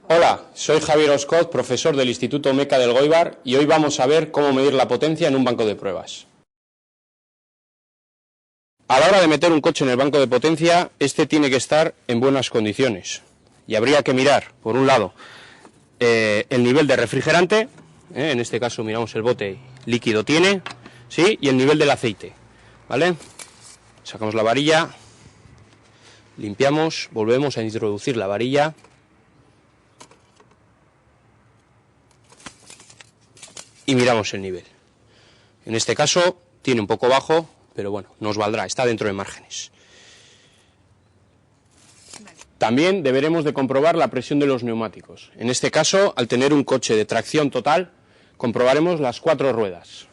Hola, soy Javier Oscott, profesor del Instituto Meca del Goibar, y hoy vamos a ver cómo medir la potencia en un banco de pruebas. A la hora de meter un coche en el banco de potencia, este tiene que estar en buenas condiciones. Y habría que mirar, por un lado, el nivel de refrigerante, en este caso miramos el bote líquido tiene, ¿sí? Y el nivel del aceite, ¿vale? Sacamos la varilla, limpiamos, volvemos a introducir la varilla. Y miramos el nivel. En este caso tiene un poco bajo, pero bueno, nos valdrá, está dentro de márgenes. También deberemos de comprobar la presión de los neumáticos. En este caso, al tener un coche de tracción total, comprobaremos las 4 ruedas.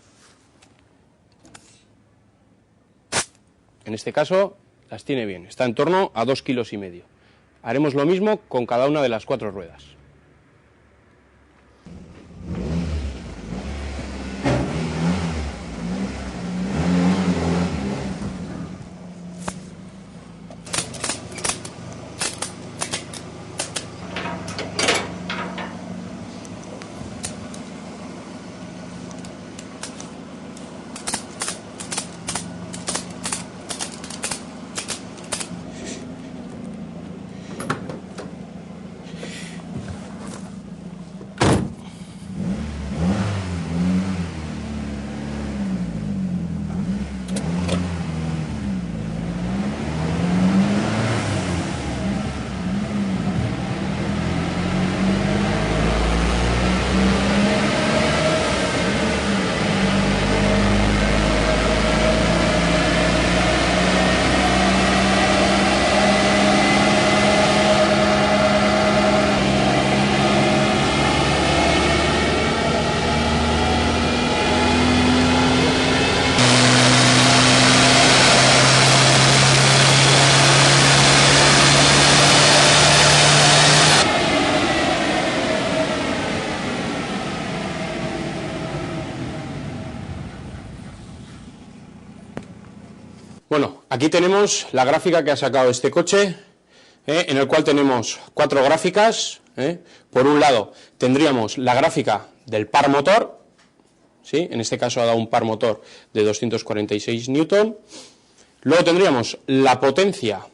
En este caso las tiene bien, está en torno a 2,5 kilos. Haremos lo mismo con cada una de las 4 ruedas. Bueno, aquí tenemos la gráfica que ha sacado este coche, en el cual tenemos 4 gráficas. Por un lado tendríamos la gráfica del par motor, ¿sí? En este caso ha dado un par motor de 246 newton. Luego tendríamos la potencia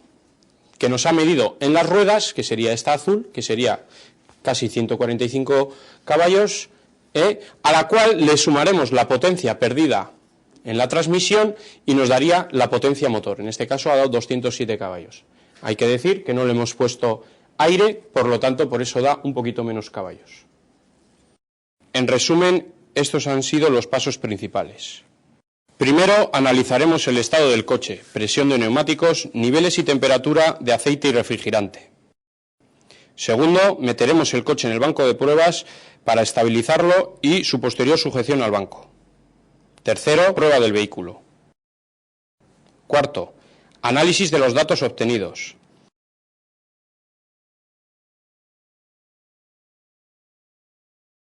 que nos ha medido en las ruedas, que sería esta azul, que sería casi 145 caballos, a la cual le sumaremos la potencia perdida en la transmisión y nos daría la potencia motor. En este caso ha dado 207 caballos. Hay que decir que no le hemos puesto aire, por lo tanto por eso da un poquito menos caballos. En resumen, estos han sido los pasos principales. Primero analizaremos el estado del coche, presión de neumáticos, niveles y temperatura de aceite y refrigerante. Segundo, meteremos el coche en el banco de pruebas para estabilizarlo y su posterior sujeción al banco. Tercero, prueba del vehículo. Cuarto, análisis de los datos obtenidos.